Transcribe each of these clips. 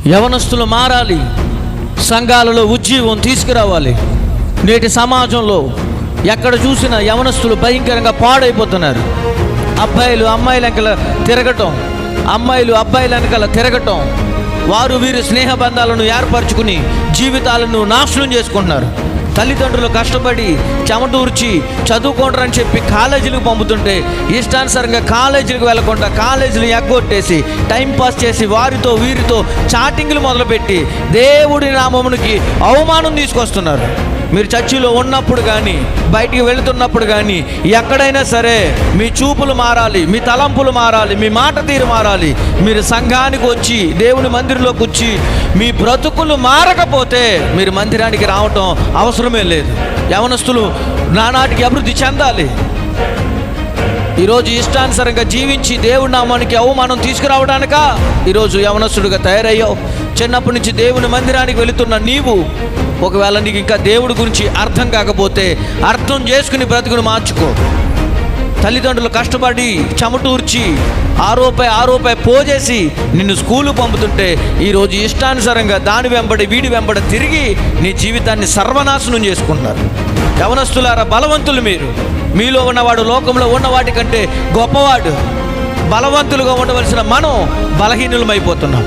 యవనస్తులు మారాలి, సంఘాలలో ఉజ్జీవం తీసుకురావాలి. నేటి సమాజంలో ఎక్కడ చూసినా యవనస్తులు భయంకరంగా పాడైపోతున్నారు. అబ్బాయిలు అమ్మాయిల వెనకాల తిరగటం, అమ్మాయిలు అబ్బాయిల వెనకాల తిరగటం, వారు వీరు స్నేహబంధాలను ఏర్పరచుకుని జీవితాలను నాశనం చేసుకుంటున్నారు. తల్లిదండ్రులు కష్టపడి చెమటూర్చి చదువుకుంటారని చెప్పి కాలేజీలకు పంపుతుంటే ఇష్టానుసారంగా కాలేజీలకు వెళ్ళకుండా కాలేజీలు ఎగ్గొట్టేసి టైంపాస్ చేసి వారితో వీరితో చాటింగ్లు మొదలుపెట్టి దేవుడి నామమునికి అవమానం తీసుకొస్తున్నారు. మీరు చర్చిలో ఉన్నప్పుడు కానీ బయటికి వెళుతున్నప్పుడు కానీ ఎక్కడైనా సరే మీ చూపులు మారాలి, మీ తలంపులు మారాలి, మీ మాట తీరు మారాలి. మీరు సంఘానికి వచ్చి దేవుని మందిరంలోకి వచ్చి మీ బ్రతుకులు మారకపోతే మీరు మందిరానికి రావటం అవసరమే లేదు. యవనస్తులు నానాటికి అభివృద్ధి చెందాలి. ఈరోజు ఇష్టానుసారంగా జీవించి దేవుడి నామానికి అవమానం తీసుకురావడానిక ఈరోజు యవనస్తుడిగా తయారయ్యావు. చిన్నప్పటి నుంచి దేవుని మందిరానికి వెళుతున్న నీవు ఒకవేళ నీకు ఇంకా దేవుడి గురించి అర్థం కాకపోతే అర్థం చేసుకుని బ్రతుకుని మార్చుకో. తల్లిదండ్రులు కష్టపడి చెమటూర్చి ఆరోపాయి పోజేసి నిన్ను స్కూలు పంపుతుంటే ఈరోజు ఇష్టానుసారంగా దాని వెంబడి వీడి వెంబడి తిరిగి నీ జీవితాన్ని సర్వనాశనం చేసుకుంటున్నారు. యవనస్తులారా, బలవంతులు మీరు. మీలో ఉన్నవాడు లోకంలో ఉన్న వాటి కంటే గొప్పవాడు. బలవంతులుగా ఉండవలసిన మనం బలహీనులమైపోతున్నాం.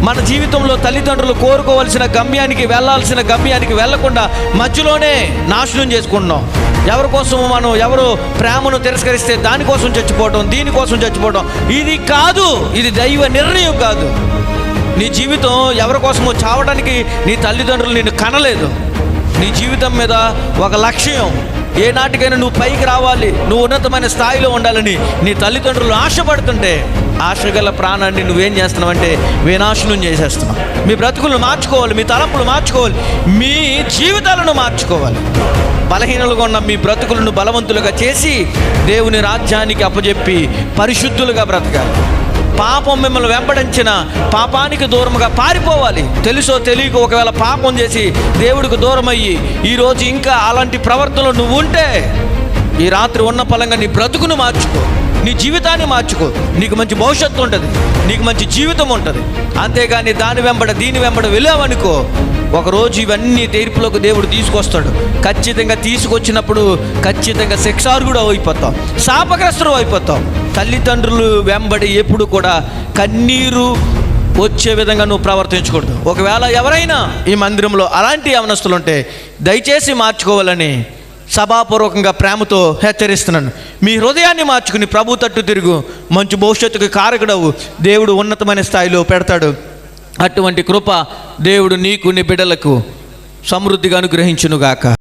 మన జీవితంలో తల్లిదండ్రులు కోరుకోవలసిన గమ్యానికి వెళ్ళాల్సిన గమ్యానికి వెళ్లకుండా మధ్యలోనే నాశనం చేసుకుంటున్నాం. ఎవరి కోసం మనం ఎవరు ప్రేమను తిరస్కరిస్తే దానికోసం చచ్చిపోవడం, దీనికోసం చచ్చిపోవడం ఇది కాదు. ఇది దైవ నిర్ణయం కాదు. నీ జీవితం ఎవరి కోసమో చావడానికి నీ తల్లిదండ్రులు నిన్ను కనలేదు. నీ జీవితం మీద ఒక లక్ష్యం, ఏ నాటికైనా నువ్వు పైకి రావాలి, నువ్వు ఉన్నతమైన స్థాయిలో ఉండాలని నీ తల్లిదండ్రులు ఆశపడుతుంటే ఆశగల ప్రాణాన్ని నువ్వేం చేస్తున్నావంటే వినాశనం చేసేస్తున్నావు. మీ బ్రతుకులను మార్చుకోవాలి, మీ తలంపులు మార్చుకోవాలి, మీ జీవితాలను మార్చుకోవాలి. బలహీనలుగా ఉన్న మీ బ్రతుకులను బలవంతులుగా చేసి దేవుని రాజ్యానికి అప్పజెప్పి పరిశుద్ధులుగా బ్రతకాలి. పాపం మిమ్మల్ని వెంబడించిన పాపానికి దూరముగా పారిపోవాలి. తెలుసో తెలియక ఒకవేళ పాపం చేసి దేవుడికి దూరం అయ్యి ఈరోజు ఇంకా అలాంటి ప్రవర్తనలో నువ్వు ఉంటే ఈ రాత్రి ఉన్న పలంగా నీ బ్రతుకును మార్చుకో, నీ జీవితాన్ని మార్చుకో. నీకు మంచి భవిష్యత్తు ఉంటుంది, నీకు మంచి జీవితం ఉంటుంది. అంతేగాని దీని వెంబడ వెళ్ళావనుకో, ఒకరోజు ఇవన్నీ తీర్పులోకి దేవుడు తీసుకొస్తాడు. ఖచ్చితంగా తీసుకొచ్చినప్పుడు ఖచ్చితంగా శిక్షార్హుడు అయిపోతావు, శాపగ్రస్తుడు అయిపోతావు. తల్లిదండ్రులు వెంబడి ఎప్పుడు కూడా కన్నీరు వచ్చే విధంగా నువ్వు ప్రవర్తించకూడదు. ఒకవేళ ఎవరైనా ఈ మందిరంలో అలాంటి యవనస్తులు ఉంటే దయచేసి మార్చుకోవాలని సభాపూర్వకంగా ప్రేమతో హెచ్చరిస్తున్నాను. మీ హృదయాన్ని మార్చుకుని ప్రభు తట్టు తిరుగు. మంచి భవిష్యత్తుకు కారకుడవు. దేవుడు ఉన్నతమైన స్థాయిలో పెడతాడు. అటువంటి కృప దేవుడు నీకు నీ బిడ్డలకు సమృద్ధిగా అనుగ్రహించునుగాక.